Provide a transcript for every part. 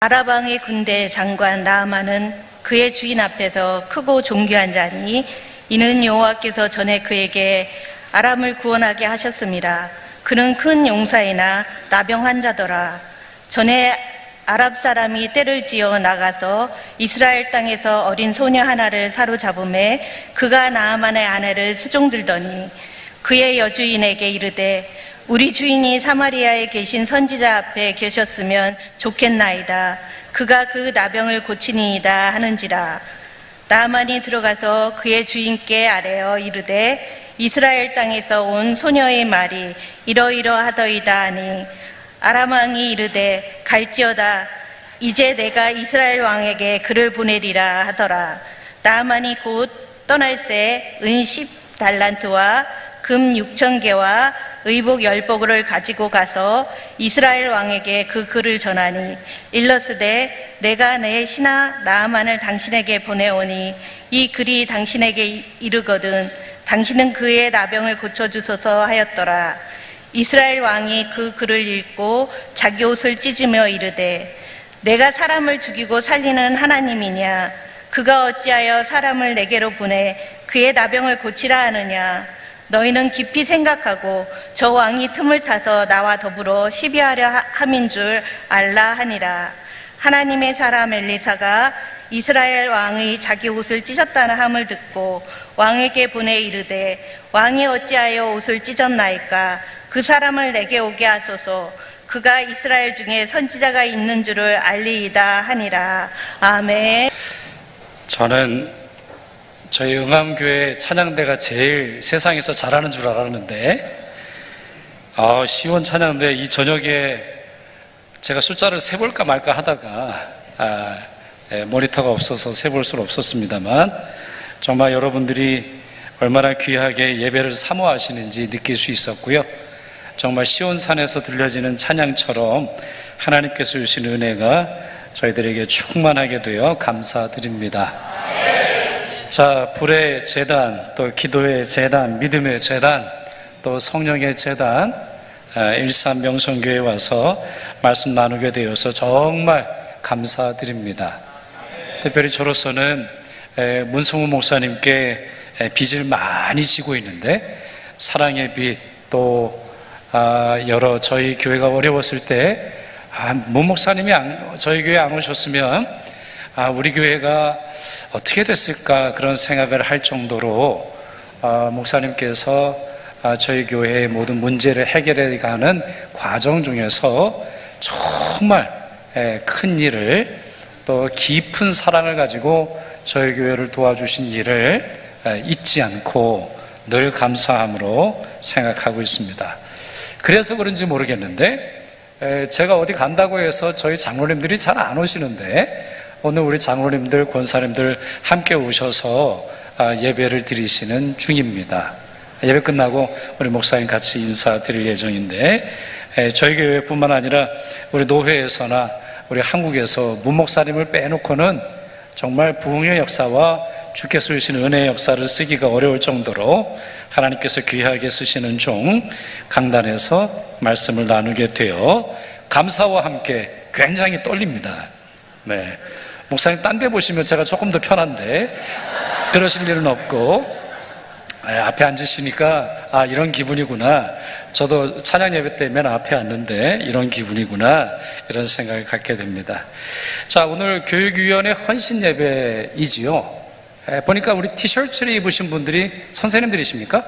아랍 왕의 군대 장관 나아만은 그의 주인 앞에서 크고 존귀한 자니 이는 여호와께서 전에 그에게 아람을 구원하게 하셨습니다. 그는 큰 용사이나 나병 환자더라. 전에 아랍 사람이 떼를 지어 나가서 이스라엘 땅에서 어린 소녀 하나를 사로잡음에 그가 나아만의 아내를 수종들더니 그의 여주인에게 이르되 우리 주인이 사마리아에 계신 선지자 앞에 계셨으면 좋겠나이다. 그가 그 나병을 고치니이다 하는지라. 나아만이 들어가서 그의 주인께 아뢰어 이르되 이스라엘 땅에서 온 소녀의 말이 이러이러하더이다 하니 아람 왕이 이르되 갈지어다. 이제 내가 이스라엘 왕에게 그를 보내리라 하더라. 나아만이 곧 떠날새 은 10달란트와 금 6,000개와 의복 10복을 가지고 가서 이스라엘 왕에게 그 글을 전하니 일러스되 내가 내 신하 나아만을 당신에게 보내오니 이 글이 당신에게 이르거든 당신은 그의 나병을 고쳐주소서 하였더라. 이스라엘 왕이 그 글을 읽고 자기 옷을 찢으며 이르되 내가 사람을 죽이고 살리는 하나님이냐? 그가 어찌하여 사람을 내게로 보내 그의 나병을 고치라 하느냐? 너희는 깊이 생각하고 저 왕이 틈을 타서 나와 더불어 시비하려 함인 줄 알라 하니라. 하나님의 사람 엘리사가 이스라엘 왕의 자기 옷을 찢었다는 함을 듣고 왕에게 보내 이르되 왕이 어찌하여 옷을 찢었나이까? 그 사람을 내게 오게 하소서. 그가 이스라엘 중에 선지자가 있는 줄을 알리이다 하니라. 아멘. 저는 저희 응암교회 찬양대가 제일 세상에서 잘하는 줄 알았는데 시원 찬양대 이 저녁에 제가 숫자를 세볼까 말까 하다가 모니터가 없어서 세볼 수는 없었습니다만 정말 여러분들이 얼마나 귀하게 예배를 사모하시는지 느낄 수 있었고요. 정말 시온산에서 들려지는 찬양처럼 하나님께서 주신 은혜가 저희들에게 충만하게 되어 감사드립니다. 자, 불의 제단, 또 기도의 제단, 믿음의 제단, 또 성령의 제단, 일산 명성교회에 와서 말씀 나누게 되어서 정말 감사드립니다. 특별히 저로서는 문성우 목사님께 빚을 많이 지고 있는데 사랑의 빚, 또 여러 저희 교회가 어려웠을 때 문 목사님이 저희 교회에 안 오셨으면 우리 교회가 어떻게 됐을까 그런 생각을 할 정도로 목사님께서 저희 교회의 모든 문제를 해결해 가는 과정 중에서 정말 큰 일을 또 깊은 사랑을 가지고 저희 교회를 도와주신 일을 잊지 않고 늘 감사함으로 생각하고 있습니다. 그래서 그런지 모르겠는데 제가 어디 간다고 해서 저희 장로님들이 잘 안 오시는데 오늘 우리 장로님들, 권사님들 함께 오셔서 예배를 드리시는 중입니다. 예배 끝나고 우리 목사님 같이 인사드릴 예정인데 저희 교회뿐만 아니라 우리 노회에서나 우리 한국에서 문 목사님을 빼놓고는 정말 부흥의 역사와 주께서 주신 은혜의 역사를 쓰기가 어려울 정도로 하나님께서 귀하게 쓰시는 중 강단에서 말씀을 나누게 되어 감사와 함께 굉장히 떨립니다. 네, 목사님 딴 데 보시면 제가 조금 더 편한데 그러실 일은 없고 앞에 앉으시니까 이런 기분이구나. 저도 찬양 예배 때 맨 앞에 앉는데 이런 기분이구나 이런 생각을 갖게 됩니다. 자, 오늘 교육위원회 헌신 예배이지요. 보니까 우리 티셔츠를 입으신 분들이 선생님들이십니까?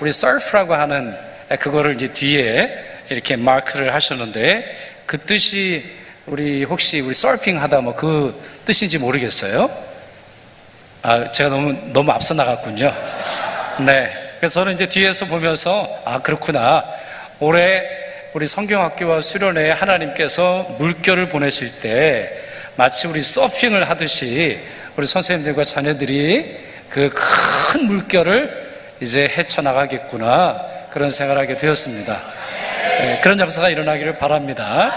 우리 서프라고 하는 그거를 이제 뒤에 이렇게 마크를 하셨는데 그 뜻이 혹시 우리 서핑 하다 뭐 그 뜻인지 모르겠어요. 제가 너무 앞서 나갔군요. 네. 그래서 저는 이제 뒤에서 보면서 그렇구나. 올해 우리 성경학교와 수련회에 하나님께서 물결을 보내실 때 마치 우리 서핑을 하듯이 우리 선생님들과 자녀들이 그 큰 물결을 이제 헤쳐나가겠구나 그런 생각을 하게 되었습니다. 네, 그런 역사가 일어나기를 바랍니다.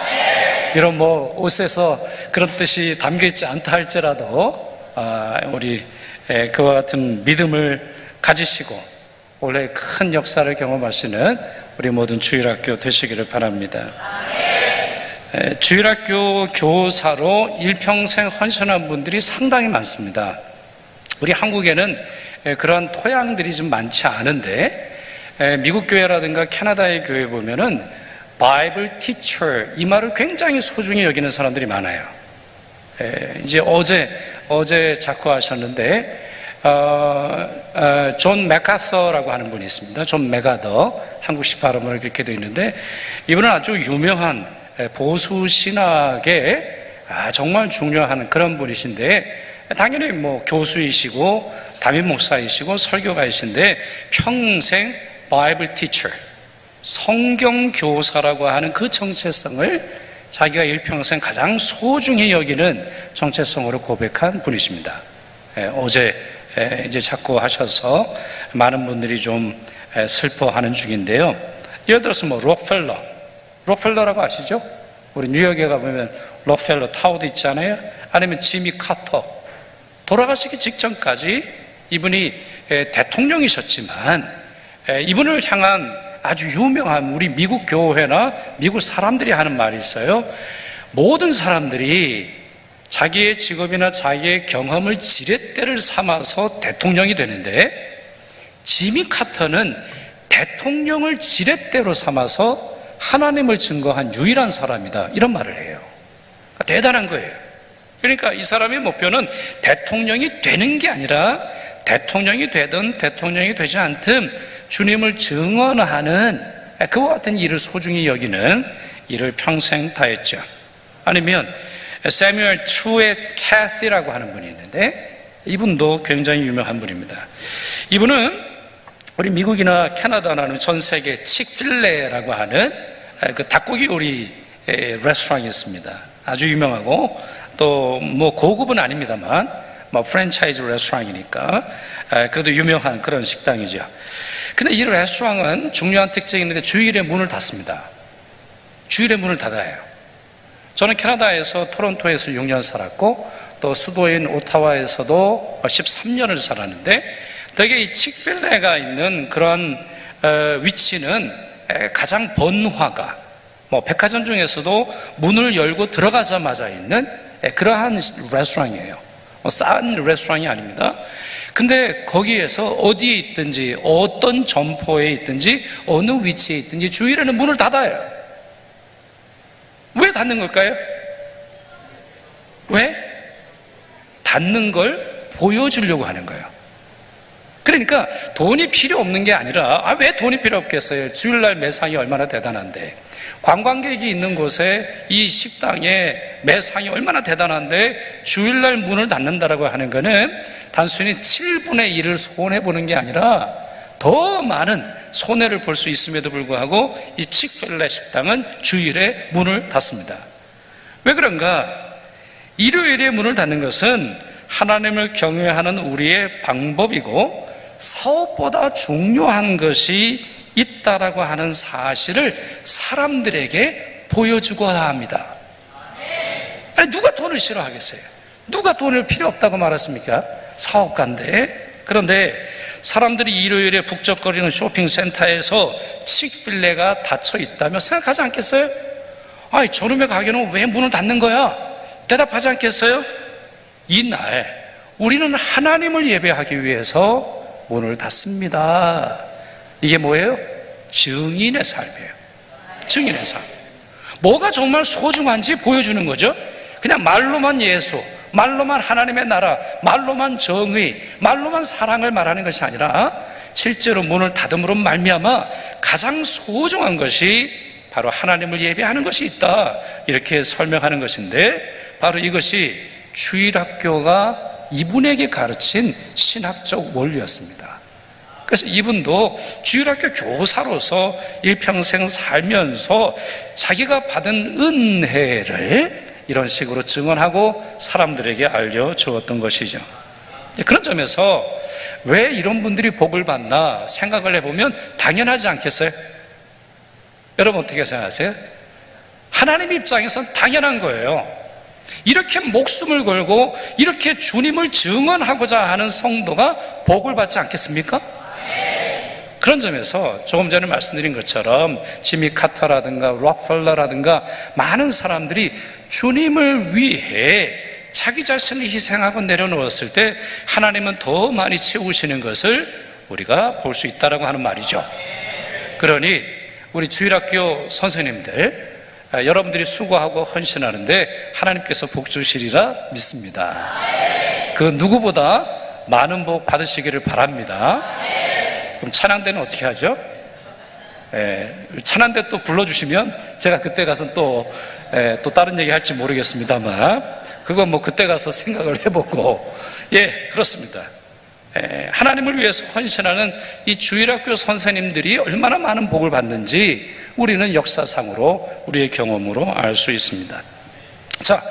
이런 옷에서 그런 뜻이 담겨있지 않다 할지라도 우리 그와 같은 믿음을 가지시고 올해 큰 역사를 경험하시는 우리 모든 주일학교 되시기를 바랍니다. 주일학교 교사로 일평생 헌신한 분들이 상당히 많습니다. 우리 한국에는 그런 토양들이 좀 많지 않은데 미국 교회라든가 캐나다의 교회 보면은 바이블 티처 이 말을 굉장히 소중히 여기는 사람들이 많아요. 이제 어제 작고하셨는데 존 맥카서라고 하는 분이 있습니다. 존 맥아더, 한국식 발음으로 그렇게 되어 있는데 이분은 아주 유명한 보수 신학의 정말 중요한 그런 분이신데 당연히 뭐 교수이시고 담임 목사이시고 설교가이신데 평생 바이블 티처, 성경 교사라고 하는 그 정체성을 자기가 일평생 가장 소중히 여기는 정체성으로 고백한 분이십니다. 어제 이제 자꾸 하셔서 많은 분들이 좀 슬퍼하는 중인데요. 예를 들어서 뭐 록펠러라고 아시죠? 우리 뉴욕에 가보면 록펠러 타워도 있잖아요. 아니면 지미 카터, 돌아가시기 직전까지 이분이 대통령이셨지만 이분을 향한 아주 유명한 우리 미국 교회나 미국 사람들이 하는 말이 있어요. 모든 사람들이 자기의 직업이나 자기의 경험을 지렛대를 삼아서 대통령이 되는데 지미 카터는 대통령을 지렛대로 삼아서 하나님을 증거한 유일한 사람이다, 이런 말을 해요. 그러니까 대단한 거예요. 그러니까 이 사람의 목표는 대통령이 되는 게 아니라 대통령이 되든 대통령이 되지 않든 주님을 증언하는 그와 같은 일을 소중히 여기는 일을 평생 다했죠. 아니면 세뮤얼 트루엣 캐시라고 하는 분이 있는데 이분도 굉장히 유명한 분입니다. 이분은 우리 미국이나 캐나다나 전 세계 칙필레라고 하는 그 닭고기 요리 레스토랑이 있습니다. 아주 유명하고 또 뭐 고급은 아닙니다만 뭐 프랜차이즈 레스토랑이니까 그래도 유명한 그런 식당이죠. 근데 이 레스토랑은 중요한 특징이 있는데 주일에 문을 닫습니다. 주일에 문을 닫아요. 저는 캐나다에서 토론토에서 6년 살았고 또 수도인 오타와에서도 13년을 살았는데 되게 이 칙필레가 있는 그런 위치는 가장 번화가, 뭐 백화점 중에서도 문을 열고 들어가자마자 있는 그러한 레스토랑이에요. 싼 레스토랑이 아닙니다. 근데 거기에서 어디에 있든지 어떤 점포에 있든지 어느 위치에 있든지 주일에는 문을 닫아요. 왜 닫는 걸까요? 왜? 닫는 걸 보여주려고 하는 거예요. 그러니까 돈이 필요 없는 게 아니라 왜 돈이 필요 없겠어요? 주일날 매상이 얼마나 대단한데, 관광객이 있는 곳에 이 식당에 매상이 얼마나 대단한데 주일날 문을 닫는다라고 하는 거는 단순히 7분의 1을 손해보는 게 아니라 더 많은 손해를 볼 수 있음에도 불구하고 이 칙필레 식당은 주일에 문을 닫습니다. 왜 그런가? 일요일에 문을 닫는 것은 하나님을 경외하는 우리의 방법이고 사업보다 중요한 것이 있다라고 하는 사실을 사람들에게 보여주고야 합니다. 아니, 누가 돈을 싫어하겠어요? 누가 돈을 필요 없다고 말했습니까? 사업가인데. 그런데 사람들이 일요일에 북적거리는 쇼핑센터에서 칙필레가 닫혀 있다면 생각하지 않겠어요? 아니, 저놈의 가게는 왜 문을 닫는 거야? 대답하지 않겠어요? 이날 우리는 하나님을 예배하기 위해서 문을 닫습니다. 이게 뭐예요? 증인의 삶이에요. 증인의 삶. 뭐가 정말 소중한지 보여주는 거죠. 그냥 말로만 예수, 말로만 하나님의 나라, 말로만 정의, 말로만 사랑을 말하는 것이 아니라 실제로 문을 닫음으로 말미암아 가장 소중한 것이 바로 하나님을 예배하는 것이 있다, 이렇게 설명하는 것인데, 바로 이것이 주일학교가 이분에게 가르친 신학적 원리였습니다. 그래서 이분도 주일학교 교사로서 일평생 살면서 자기가 받은 은혜를 이런 식으로 증언하고 사람들에게 알려주었던 것이죠. 그런 점에서 왜 이런 분들이 복을 받나 생각을 해보면 당연하지 않겠어요? 여러분 어떻게 생각하세요? 하나님 입장에선 당연한 거예요. 이렇게 목숨을 걸고 이렇게 주님을 증언하고자 하는 성도가 복을 받지 않겠습니까? 그런 점에서 조금 전에 말씀드린 것처럼 지미 카터라든가 록펠러라든가 많은 사람들이 주님을 위해 자기 자신을 희생하고 내려놓았을 때 하나님은 더 많이 채우시는 것을 우리가 볼 수 있다고 하는 말이죠. 그러니 우리 주일학교 선생님들, 여러분들이 수고하고 헌신하는데 하나님께서 복 주시리라 믿습니다. 그 누구보다 많은 복 받으시기를 바랍니다. 그럼 찬양대는 어떻게 하죠? 찬양대 또 불러주시면 제가 그때 가서 또 다른 얘기 할지 모르겠습니다만 그건 뭐 그때 가서 생각을 해보고, 그렇습니다. 하나님을 위해서 헌신하는 이 주일학교 선생님들이 얼마나 많은 복을 받는지 우리는 역사상으로 우리의 경험으로 알 수 있습니다. 자,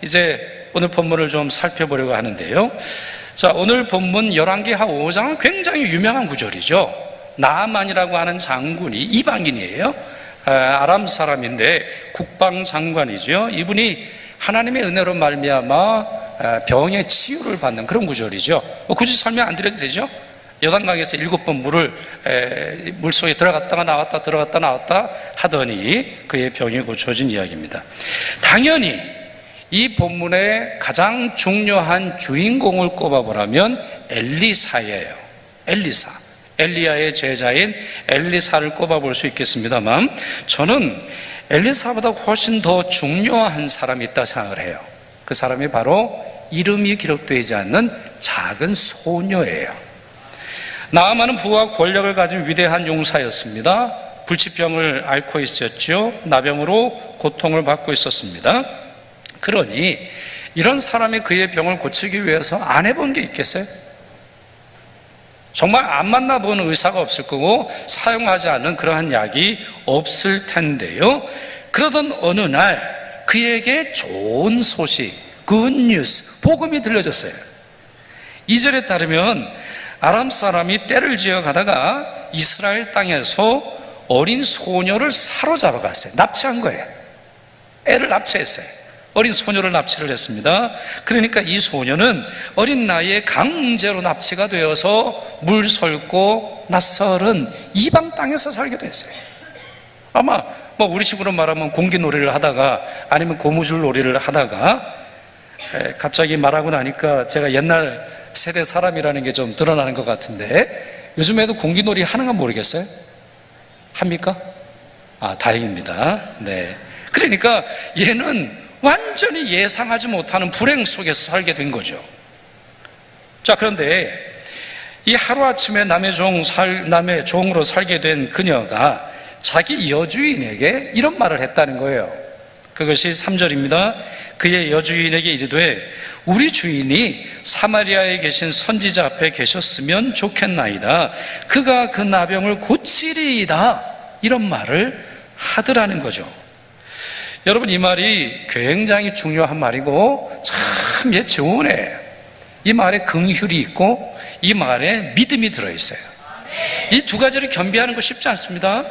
이제 오늘 본문을 좀 살펴보려고 하는데요. 자, 오늘 본문 열왕기하 5장은 굉장히 유명한 구절이죠. 나아만이라고 하는 장군이 이방인이에요. 아람 사람인데 국방장관이죠. 이분이 하나님의 은혜로 말미암아 병의 치유를 받는 그런 구절이죠. 굳이 설명 안 드려도 되죠? 요단강에서 7번 물속에 들어갔다가 나왔다 들어갔다 나왔다 하더니 그의 병이 고쳐진 이야기입니다. 당연히 이 본문의 가장 중요한 주인공을 꼽아보라면 엘리사예요. 엘리야의 제자인 엘리사를 꼽아볼 수 있겠습니다만, 저는 엘리사보다 훨씬 더 중요한 사람이 있다 생각을 해요. 그 사람이 바로 이름이 기록되지 않는 작은 소녀예요. 나아만은 부와 권력을 가진 위대한 용사였습니다. 불치병을 앓고 있었죠. 나병으로 고통을 받고 있었습니다. 그러니 이런 사람이 그의 병을 고치기 위해서 안 해본 게 있겠어요? 정말 안 만나본 의사가 없을 거고 사용하지 않은 그러한 약이 없을 텐데요. 그러던 어느 날 그에게 좋은 소식, 굿뉴스, 복음이 들려졌어요. 2절에 따르면 아람 사람이 떼를 지어 가다가 이스라엘 땅에서 어린 소녀를 사로잡아 갔어요. 납치한 거예요. 애를 납치했어요. 어린 소녀를 납치를 했습니다. 그러니까 이 소녀는 어린 나이에 강제로 납치가 되어서 물설고 낯설은 이방 땅에서 살게 됐어요. 아마 뭐 우리식으로 말하면 공기놀이를 하다가 아니면 고무줄 놀이를 하다가, 갑자기 말하고 나니까 제가 옛날 세대 사람이라는 게 좀 드러나는 것 같은데, 요즘에도 공기놀이 하는가 모르겠어요? 합니까? 다행입니다. 네. 그러니까 얘는 완전히 예상하지 못하는 불행 속에서 살게 된 거죠. 자, 그런데 이 하루아침에 남의 종으로 살게 된 그녀가 자기 여주인에게 이런 말을 했다는 거예요. 그것이 3절입니다. 그의 여주인에게 이르되 우리 주인이 사마리아에 계신 선지자 앞에 계셨으면 좋겠나이다. 그가 그 나병을 고치리이다. 이런 말을 하더라는 거죠. 여러분, 이 말이 굉장히 중요한 말이고 참 좋은 애예요. 이 말에 긍휼이 있고 이 말에 믿음이 들어있어요. 이 두 가지를 겸비하는 거 쉽지 않습니다.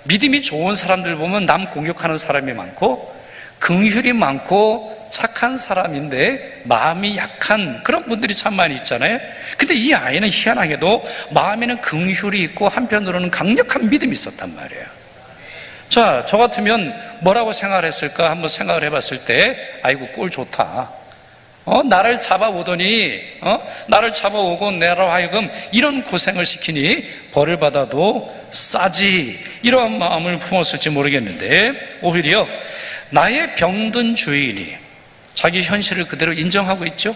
믿음이 좋은 사람들 보면 남 공격하는 사람이 많고, 긍휼이 많고 착한 사람인데 마음이 약한 그런 분들이 참 많이 있잖아요. 근데 이 아이는 희한하게도 마음에는 긍휼이 있고 한편으로는 강력한 믿음이 있었단 말이에요. 자, 저 같으면 뭐라고 생각을 했을까 한번 생각을 해봤을 때, 아이고 꼴 좋다. 나를 잡아오더니 나를 잡아오고 내로 하여금 이런 고생을 시키니 벌을 받아도 싸지, 이런 마음을 품었을지 모르겠는데, 오히려 나의 병든 주인이 자기 현실을 그대로 인정하고 있죠.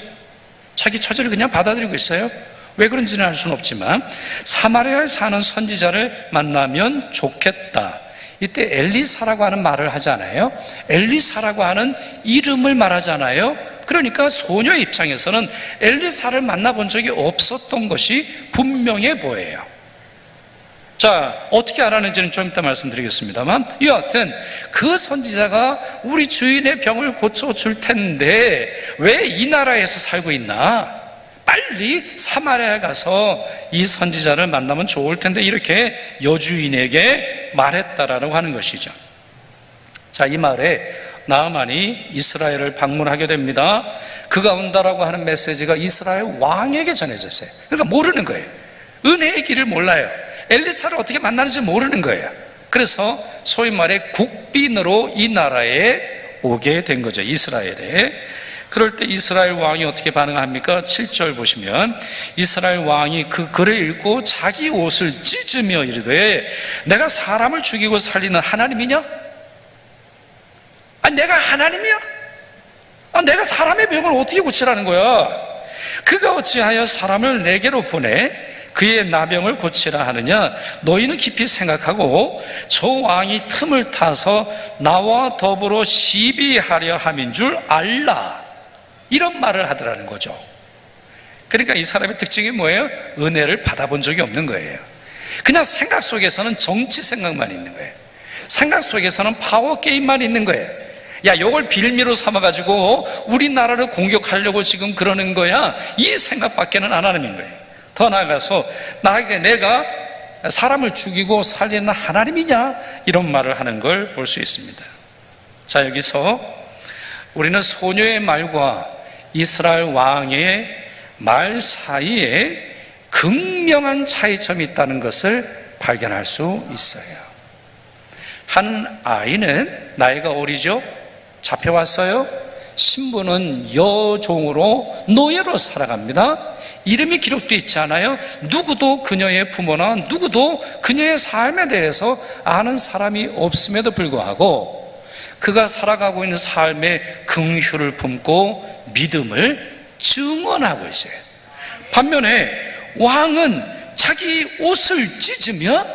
자기 처지를 그냥 받아들이고 있어요. 왜 그런지는 알 수는 없지만 사마리아에 사는 선지자를 만나면 좋겠다. 이때 엘리사라고 하는 말을 하잖아요. 엘리사라고 하는 이름을 말하잖아요. 그러니까 소녀의 입장에서는 엘리사를 만나본 적이 없었던 것이 분명해 보여요. 자, 어떻게 알았는지는 좀 이따 말씀드리겠습니다만, 여하튼 그 선지자가 우리 주인의 병을 고쳐줄 텐데 왜 이 나라에서 살고 있나? 빨리 사마리아에 가서 이 선지자를 만나면 좋을 텐데, 이렇게 여주인에게 말했다라고 하는 것이죠. 자, 이 말에 나아만이 이스라엘을 방문하게 됩니다. 그가 온다라고 하는 메시지가 이스라엘 왕에게 전해졌어요. 그러니까 모르는 거예요. 은혜의 길을 몰라요. 엘리사를 어떻게 만나는지 모르는 거예요. 그래서 소위 말해 국빈으로 이 나라에 오게 된 거죠. 이스라엘에. 그럴 때 이스라엘 왕이 어떻게 반응합니까? 7절 보시면 이스라엘 왕이 그 글을 읽고 자기 옷을 찢으며 이르되 내가 사람을 죽이고 살리는 하나님이냐? 아니 내가 하나님이야? 내가 사람의 병을 어떻게 고치라는 거야? 그가 어찌하여 사람을 내게로 보내 그의 나병을 고치라 하느냐? 너희는 깊이 생각하고 저 왕이 틈을 타서 나와 더불어 시비하려 함인 줄 알라. 이런 말을 하더라는 거죠. 그러니까 이 사람의 특징이 뭐예요? 은혜를 받아본 적이 없는 거예요. 그냥 생각 속에서는 정치 생각만 있는 거예요. 생각 속에서는 파워 게임만 있는 거예요. 야, 이걸 빌미로 삼아가지고 우리나라를 공격하려고 지금 그러는 거야. 이 생각밖에는 안 하는 거예요. 더 나아가서 내가 사람을 죽이고 살리는 하나님이냐? 이런 말을 하는 걸 볼 수 있습니다. 자, 여기서 우리는 소녀의 말과 이스라엘 왕의 말 사이에 극명한 차이점이 있다는 것을 발견할 수 있어요. 한 아이는 나이가 어리죠? 잡혀왔어요. 신부는 여종으로 노예로 살아갑니다. 이름이 기록되어 있지 않아요? 누구도 그녀의 부모나 누구도 그녀의 삶에 대해서 아는 사람이 없음에도 불구하고 그가 살아가고 있는 삶의 긍휼을 품고 믿음을 증언하고 있어요. 반면에 왕은 자기 옷을 찢으며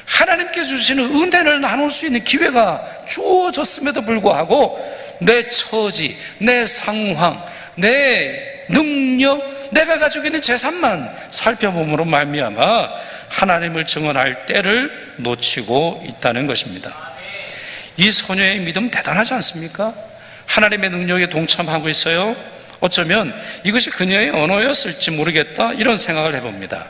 하나님께 주시는 은혜를 나눌 수 있는 기회가 주어졌음에도 불구하고 내 처지, 내 상황, 내 능력, 내가 가지고 있는 재산만 살펴봄으로 말미암아 하나님을 증언할 때를 놓치고 있다는 것입니다. 이 소녀의 믿음 대단하지 않습니까? 하나님의 능력에 동참하고 있어요. 어쩌면 이것이 그녀의 언어였을지 모르겠다 이런 생각을 해봅니다.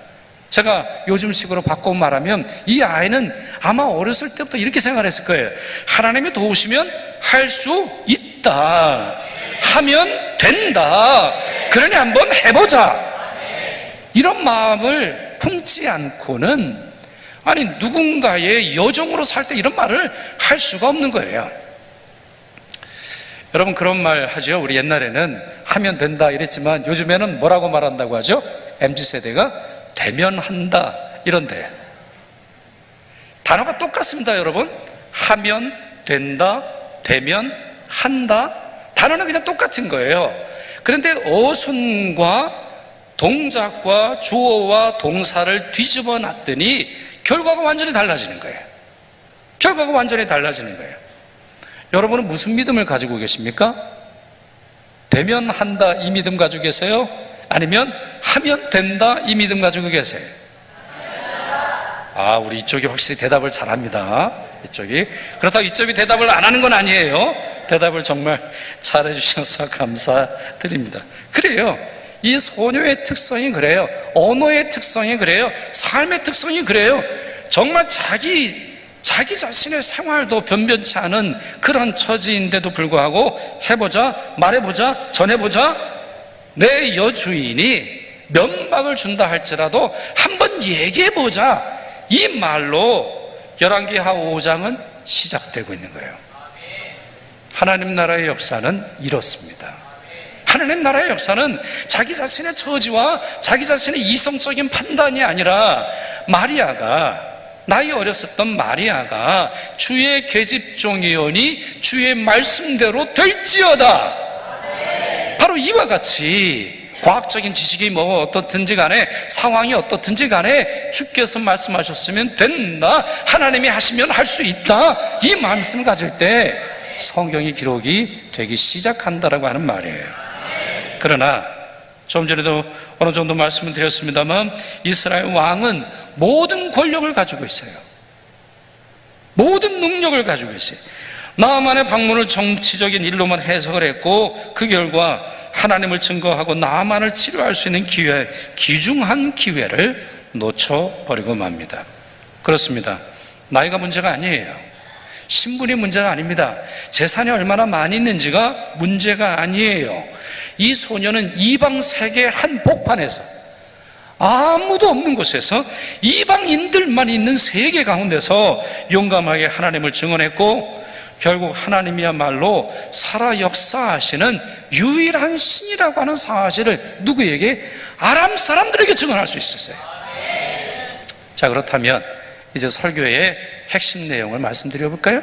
제가 요즘식으로 바꿔 말하면 이 아이는 아마 어렸을 때부터 이렇게 생각했을 거예요. 하나님이 도우시면 할 수 있다. 하면 된다. 그러니 한번 해보자. 이런 마음을 품지 않고는 아니 누군가의 여종으로 살 때 이런 말을 할 수가 없는 거예요. 여러분 그런 말 하죠. 우리 옛날에는 하면 된다 이랬지만 요즘에는 뭐라고 말한다고 하죠? MZ세대가 되면 한다 이런데 단어가 똑같습니다. 여러분 하면 된다, 되면 한다 단어는 그냥 똑같은 거예요. 그런데 어순과 동작과 주어와 동사를 뒤집어 놨더니 결과가 완전히 달라지는 거예요. 결과가 완전히 달라지는 거예요. 여러분은 무슨 믿음을 가지고 계십니까? 되면 한다 이 믿음 가지고 계세요? 아니면 하면 된다 이 믿음 가지고 계세요? 아, 우리 이쪽이 확실히 대답을 잘합니다. 이쪽이. 그렇다고 이쪽이 대답을 안 하는 건 아니에요. 대답을 정말 잘해 주셔서 감사드립니다. 그래요. 이 소녀의 특성이 그래요. 언어의 특성이 그래요. 삶의 특성이 그래요. 정말 자기 자신의 생활도 변변치 않은 그런 처지인데도 불구하고 해보자, 말해보자, 전해보자. 내 여주인이 면박을 준다 할지라도 한번 얘기해보자. 이 말로 열왕기하 5장은 시작되고 있는 거예요. 하나님 나라의 역사는 이렇습니다. 하나님 나라의 역사는 자기 자신의 처지와 자기 자신의 이성적인 판단이 아니라 마리아가 나이 어렸었던 마리아가 주의 계집종이오니 주의 말씀대로 될지어다. 바로 이와 같이 과학적인 지식이 뭐 어떻든지 간에 상황이 어떻든지 간에 주께서 말씀하셨으면 된다. 하나님이 하시면 할 수 있다. 이 말씀을 가질 때 성경이 기록이 되기 시작한다라고 하는 말이에요. 그러나 좀 전에도 어느 정도 말씀을 드렸습니다만 이스라엘 왕은 모든 권력을 가지고 있어요. 모든 능력을 가지고 있어요. 나아만의 방문을 정치적인 일로만 해석을 했고 그 결과 하나님을 증거하고 나아만을 치료할 수 있는 기회, 귀중한 기회를 놓쳐버리고 맙니다. 그렇습니다. 나이가 문제가 아니에요. 신분이 문제가 아닙니다. 재산이 얼마나 많이 있는지가 문제가 아니에요. 이 소녀는 이방 세계의 한 복판에서 아무도 없는 곳에서 이방인들만 있는 세계 가운데서 용감하게 하나님을 증언했고, 결국 하나님이야말로 살아 역사하시는 유일한 신이라고 하는 사실을 누구에게? 아람 사람들에게 증언할 수 있었어요. 자, 그렇다면 이제 설교의 핵심 내용을 말씀드려 볼까요?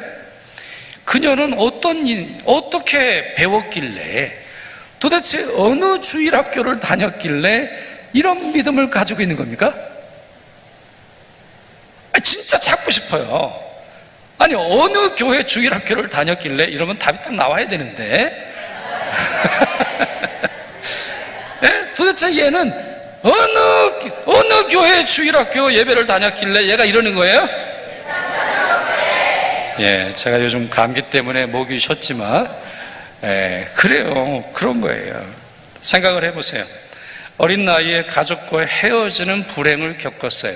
그녀는 어떻게 배웠길래, 도대체 어느 주일학교를 다녔길래 이런 믿음을 가지고 있는 겁니까? 진짜 찾고 싶어요. 아니, 어느 교회 주일학교를 다녔길래, 이러면 답이 딱 나와야 되는데 네? 도대체 얘는 어느 교회 주일학교 예배를 다녔길래 얘가 이러는 거예요? 예, 제가 요즘 감기 때문에 목이 쉬었지만, 그래요. 그런 거예요. 생각을 해보세요. 어린 나이에 가족과 헤어지는 불행을 겪었어요.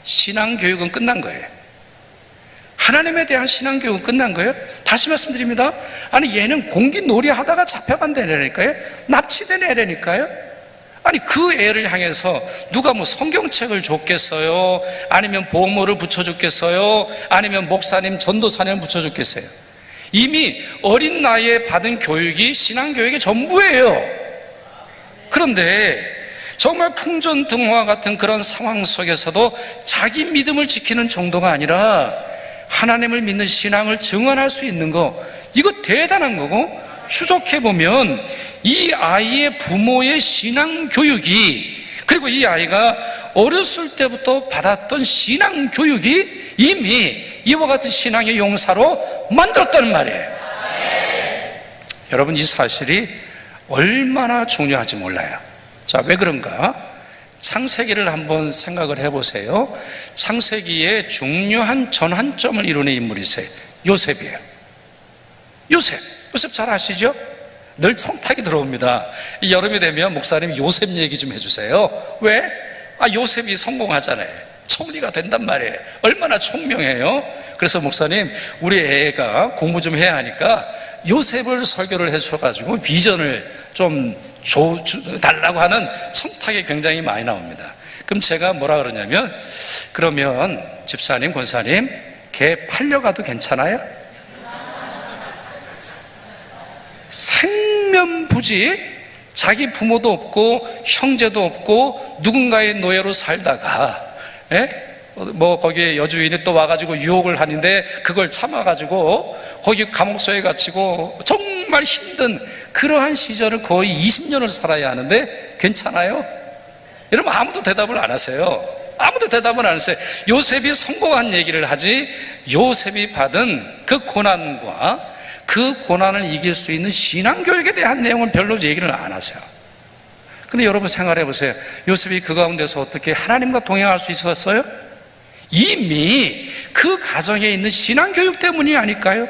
신앙교육은 끝난 거예요. 하나님에 대한 신앙교육은 끝난 거예요. 다시 말씀드립니다. 아니, 얘는 공기놀이 하다가 잡혀간 애라니까요. 납치된 애라니까요. 아니, 그 애를 향해서 누가 뭐 성경책을 줬겠어요? 아니면 보모를 붙여줬겠어요? 아니면 목사님, 전도사님 붙여줬겠어요? 이미 어린 나이에 받은 교육이 신앙교육의 전부예요. 그런데 정말 풍전등화 같은 그런 상황 속에서도 자기 믿음을 지키는 정도가 아니라 하나님을 믿는 신앙을 증언할 수 있는 거, 이거 대단한 거고, 추적해보면 이 아이의 부모의 신앙 교육이, 그리고 이 아이가 어렸을 때부터 받았던 신앙 교육이 이미 이와 같은 신앙의 용사로 만들었다는 말이에요. 여러분, 이 사실이 얼마나 중요한지 몰라요. 자, 왜 그런가? 창세기를 한번 생각을 해보세요. 창세기에 중요한 전환점을 이루는 인물이 있어요. 요셉이에요. 요셉 잘 아시죠? 늘 청탁이 들어옵니다. 이 여름이 되면 목사님 요셉 얘기 좀 해주세요. 왜? 요셉이 성공하잖아요. 총리가 된단 말이에요. 얼마나 총명해요. 그래서 목사님, 우리 애가 공부 좀 해야 하니까 요셉을 설교를 해주셔가지고 비전을 좀 달라고 하는 청탁이 굉장히 많이 나옵니다. 그럼 제가 뭐라 그러냐면, 그러면 집사님, 권사님, 걔 팔려가도 괜찮아요? 생면부지, 자기 부모도 없고 형제도 없고 누군가의 노예로 살다가, 뭐 거기에 여주인이 또 와가지고 유혹을 하는데 그걸 참아가지고 거기 감옥소에 갇히고 정말 힘든 그러한 시절을 거의 20년을 살아야 하는데 괜찮아요? 여러분, 아무도 대답을 안 하세요. 아무도 대답을 안 했어요. 요셉이 성공한 얘기를 하지, 요셉이 받은 그 고난과 그 고난을 이길 수 있는 신앙교육에 대한 내용은 별로 얘기를 안 하세요. 근데 여러분 생각해 보세요. 요셉이 그 가운데서 어떻게 하나님과 동행할 수 있었어요? 이미 그 가정에 있는 신앙교육 때문이 아닐까요?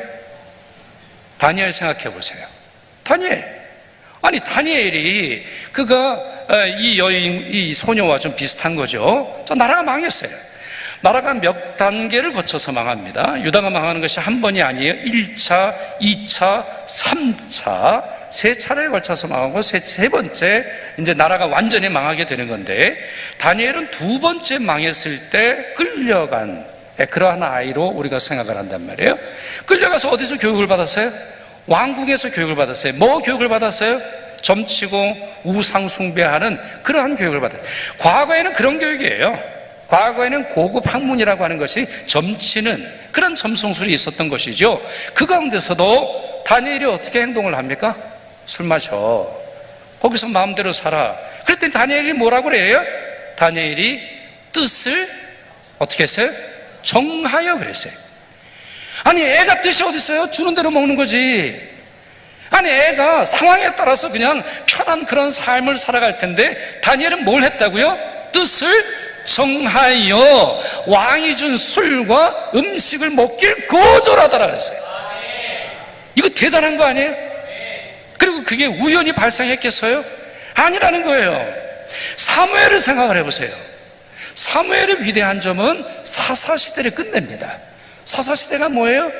다니엘 생각해 보세요. 다니엘이 그가 이 소녀와 좀 비슷한 거죠. 나라가 망했어요. 나라가 몇 단계를 거쳐서 망합니다. 유다가 망하는 것이 한 번이 아니에요. 1차, 2차, 3차, 세 차례에 걸쳐서 망하고 세 번째 이제 나라가 완전히 망하게 되는 건데, 다니엘은 두 번째 망했을 때 끌려간 그러한 아이로 우리가 생각을 한단 말이에요. 끌려가서 어디서 교육을 받았어요? 왕궁에서 교육을 받았어요. 뭐 교육을 받았어요? 점치고 우상 숭배하는 그러한 교육을 받았어요. 과거에는 그런 교육이에요. 과거에는 고급 학문이라고 하는 것이 점치는 그런 점성술이 있었던 것이죠. 그 가운데서도 다니엘이 어떻게 행동을 합니까? 술 마셔. 거기서 마음대로 살아. 그랬더니 다니엘이 뭐라고 그래요? 다니엘이 뜻을 어떻게 했어요? 정하여 그랬어요. 아니, 애가 뜻이 어디 있어요? 주는 대로 먹는 거지. 아니, 애가 상황에 따라서 그냥 편한 그런 삶을 살아갈 텐데, 다니엘은 뭘 했다고요? 뜻을 정하여 왕이 준 술과 음식을 먹길 거절하더라 그랬어요. 이거 대단한 거 아니에요? 그리고 그게 우연히 발생했겠어요? 아니라는 거예요. 사무엘을 생각을 해보세요. 사무엘의 위대한 점은 사사시대를 끝냅니다. 사사시대가 뭐예요?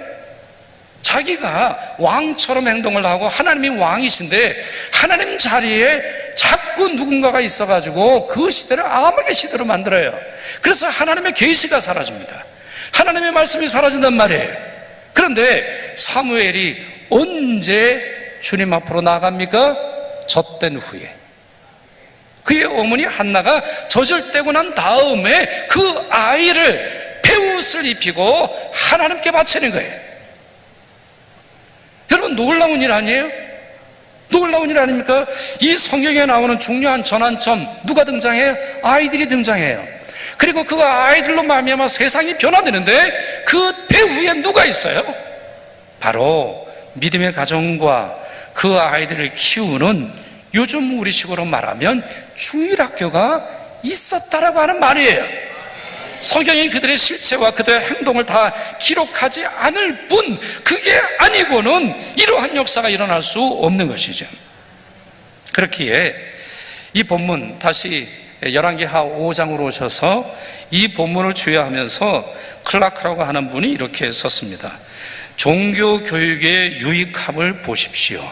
자기가 왕처럼 행동을 하고 하나님이 왕이신데 하나님 자리에 자꾸 누군가가 있어가지고 그 시대를 암흑의 시대로 만들어요. 그래서 하나님의 계시가 사라집니다. 하나님의 말씀이 사라진단 말이에요. 그런데 사무엘이 언제 주님 앞으로 나갑니까? 젖된 후에. 그의 어머니 한나가 젖을 떼고 난 다음에 그 아이를 베옷을 입히고 하나님께 바치는 거예요. 여러분, 놀라운 일 아니에요? 놀라운 일 아닙니까? 이 성경에 나오는 중요한 전환점, 누가 등장해요? 아이들이 등장해요. 그리고 그 아이들로 말미암아 세상이 변화되는데 그 배후에 누가 있어요? 바로 믿음의 가정과 그 아이들을 키우는, 요즘 우리식으로 말하면 주일학교가 있었다라고 하는 말이에요. 성경이 그들의 실체와 그들의 행동을 다 기록하지 않을 뿐, 그게 아니고는 이러한 역사가 일어날 수 없는 것이죠. 그렇기에 이 본문, 다시 열왕기하 5장으로 오셔서 이 본문을 주의하면서 클라크라고 하는 분이 이렇게 썼습니다. 종교 교육의 유익함을 보십시오.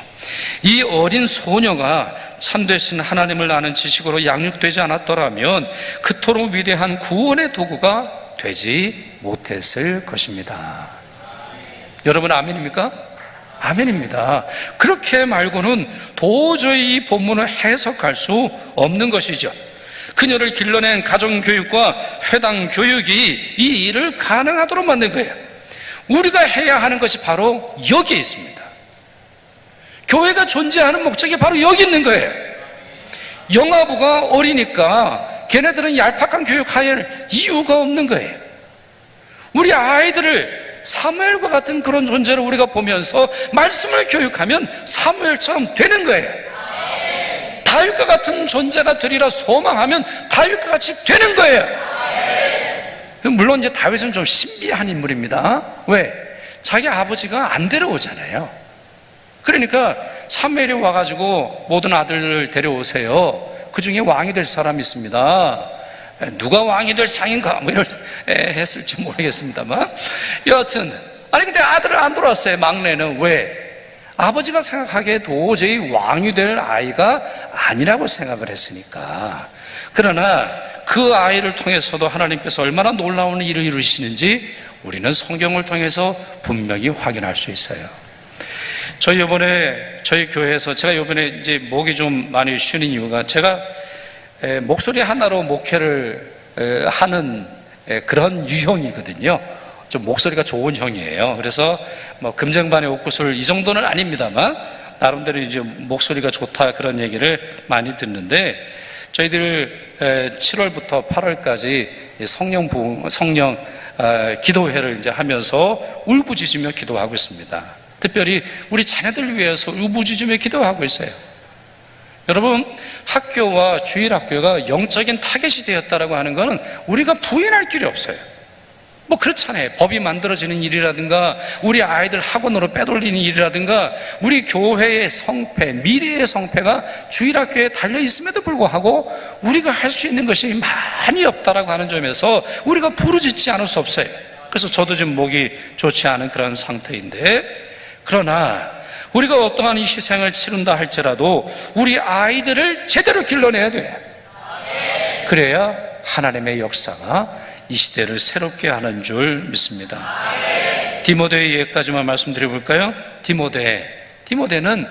이 어린 소녀가 참되신 하나님을 아는 지식으로 양육되지 않았더라면 그토록 위대한 구원의 도구가 되지 못했을 것입니다. 여러분, 아멘입니까? 아멘입니다. 그렇게 말고는 도저히 이 본문을 해석할 수 없는 것이죠. 그녀를 길러낸 가정교육과 회당교육이 이 일을 가능하도록 만든 거예요. 우리가 해야 하는 것이 바로 여기에 있습니다. 교회가 존재하는 목적이 바로 여기 있는 거예요. 영아부가 어리니까 걔네들은 얄팍한 교육할 이유가 없는 거예요. 우리 아이들을 사무엘과 같은 그런 존재를 우리가 보면서 말씀을 교육하면 사무엘처럼 되는 거예요. 다윗과 같은 존재가 되리라 소망하면 다윗과 같이 되는 거예요. 물론 이제 다윗은 좀 신비한 인물입니다. 왜? 자기 아버지가 안 데려오잖아요. 그러니까 사무엘이 와가지고 모든 아들을 데려오세요. 그 중에 왕이 될 사람이 있습니다. 누가 왕이 될 상인가? 뭐 이런 했을지 모르겠습니다만, 여하튼 아니 근데 아들을 안 들어왔어요. 막내는. 왜? 아버지가 생각하기에 도저히 왕이 될 아이가 아니라고 생각을 했으니까. 그러나 그 아이를 통해서도 하나님께서 얼마나 놀라운 일을 이루시는지 우리는 성경을 통해서 분명히 확인할 수 있어요. 저희 교회에서 제가 이번에 이제 목이 좀 많이 쉬는 이유가, 제가 목소리 하나로 목회를 하는 그런 유형이거든요. 좀 목소리가 좋은 형이에요. 그래서 뭐 금쟁반의 옥구슬 이 정도는 아닙니다만 나름대로 이제 목소리가 좋다 그런 얘기를 많이 듣는데, 저희들 7월부터 8월까지 성령 기도회를 이제 하면서 울부짖으며 기도하고 있습니다. 특별히 우리 자녀들 위해서 울부짖으며 기도하고 있어요. 여러분, 학교와 주일학교가 영적인 타겟이 되었다라고 하는 것은 우리가 부인할 길이 없어요. 뭐 그렇잖아요. 법이 만들어지는 일이라든가 우리 아이들 학원으로 빼돌리는 일이라든가 우리 교회의 성패, 미래의 성패가 주일학교에 달려있음에도 불구하고 우리가 할 수 있는 것이 많이 없다라고 하는 점에서 우리가 부르짖지 않을 수 없어요. 그래서 저도 지금 목이 좋지 않은 그런 상태인데, 그러나 우리가 어떠한 이 희생을 치른다 할지라도 우리 아이들을 제대로 길러내야 돼요. 그래야 하나님의 역사가 이 시대를 새롭게 하는 줄 믿습니다. 디모데의 예까지만 말씀드려볼까요? 디모데는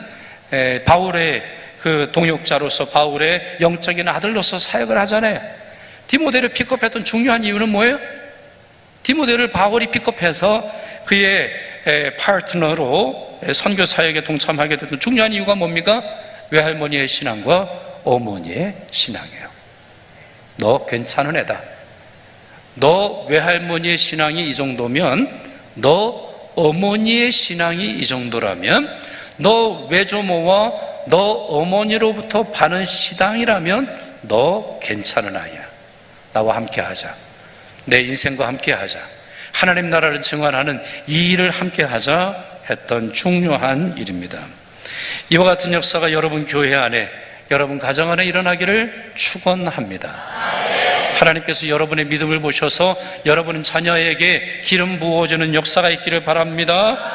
바울의 그 동역자로서 바울의 영적인 아들로서 사역을 하잖아요. 디모데를 픽업했던 중요한 이유는 뭐예요? 디모데를 바울이 픽업해서 그의 파트너로 선교 사역에 동참하게 됐던 중요한 이유가 뭡니까? 외할머니의 신앙과 어머니의 신앙이에요. 너 괜찮은 애다. 너 외할머니의 신앙이 이 정도면, 너 어머니의 신앙이 이 정도라면, 너 외조모와 너 어머니로부터 받은 시당이라면 너 괜찮은 아이야. 나와 함께 하자. 내 인생과 함께 하자. 하나님 나라를 증언하는 이 일을 함께 하자 했던 중요한 일입니다. 이와 같은 역사가 여러분 교회 안에, 여러분 가정 안에 일어나기를 축원합니다. 하나님께서 여러분의 믿음을 보셔서 여러분 자녀에게 기름 부어주는 역사가 있기를 바랍니다.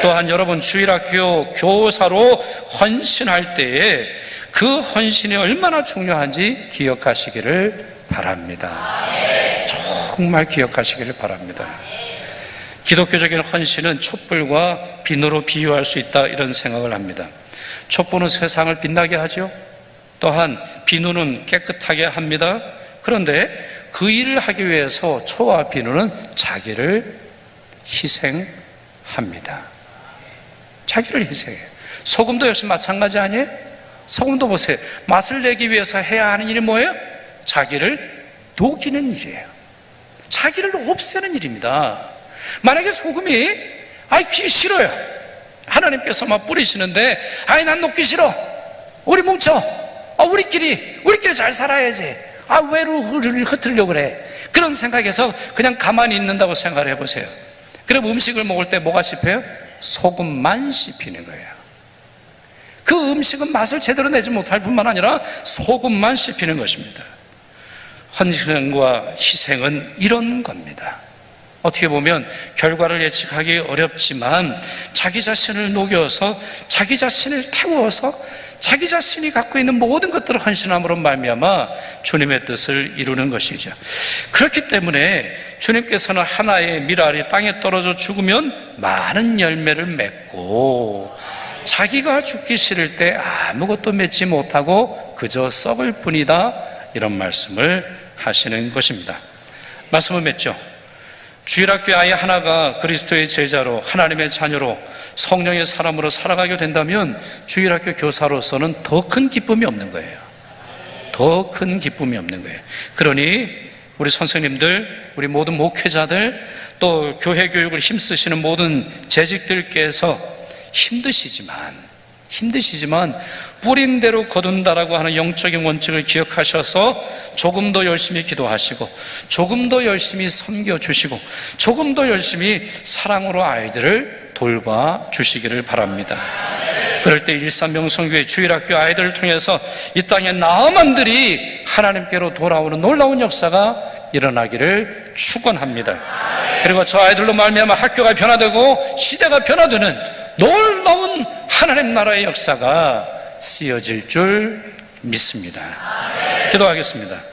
또한 여러분 주일학교 교사로 헌신할 때에 그 헌신이 얼마나 중요한지 기억하시기를 바랍니다. 정말 기억하시기를 바랍니다. 기독교적인 헌신은 촛불과 비누로 비유할 수 있다, 이런 생각을 합니다. 촛불은 세상을 빛나게 하죠. 또한 비누는 깨끗하게 합니다. 그런데 그 일을 하기 위해서 초와 비누는 자기를 희생합니다. 자기를 희생해요. 소금도 역시 마찬가지 아니에요? 소금도 보세요. 맛을 내기 위해서 해야 하는 일이 뭐예요? 자기를 녹이는 일이에요. 자기를 없애는 일입니다. 만약에 소금이 싫어요. 하나님께서 막 뿌리시는데 난 녹기 싫어. 우리 뭉쳐. 우리끼리 잘 살아야지. 왜 우리를 흩으려고 그래? 그런 생각에서 그냥 가만히 있는다고 생각을 해보세요. 그럼 음식을 먹을 때 뭐가 씹혀요? 소금만 씹히는 거예요. 그 음식은 맛을 제대로 내지 못할 뿐만 아니라 소금만 씹히는 것입니다. 헌신과 희생은 이런 겁니다. 어떻게 보면 결과를 예측하기 어렵지만 자기 자신을 녹여서 자기 자신을 태워서 자기 자신이 갖고 있는 모든 것들을 헌신함으로 말미암아 주님의 뜻을 이루는 것이죠. 그렇기 때문에 주님께서는 하나의 밀알이 땅에 떨어져 죽으면 많은 열매를 맺고 자기가 죽기 싫을 때 아무것도 맺지 못하고 그저 썩을 뿐이다, 이런 말씀을 하시는 것입니다. 말씀을 맺죠. 주일학교 아이 하나가 그리스도의 제자로 하나님의 자녀로 성령의 사람으로 살아가게 된다면 주일학교 교사로서는 더 큰 기쁨이 없는 거예요. 더 큰 기쁨이 없는 거예요. 그러니 우리 선생님들, 우리 모든 목회자들, 또 교회 교육을 힘쓰시는 모든 재직들께서 힘드시지만 뿌린 대로 거둔다라고 하는 영적인 원칙을 기억하셔서 조금 더 열심히 기도하시고 조금 더 열심히 섬겨주시고 조금 더 열심히 사랑으로 아이들을 돌봐주시기를 바랍니다. 그럴 때 일산명성교회 주일학교 아이들을 통해서 이 땅의 나만들이 하나님께로 돌아오는 놀라운 역사가 일어나기를 축원합니다. 그리고 저 아이들로 말미암아 학교가 변화되고 시대가 변화되는 놀라운 하나님 나라의 역사가 쓰여질 줄 믿습니다. 기도하겠습니다.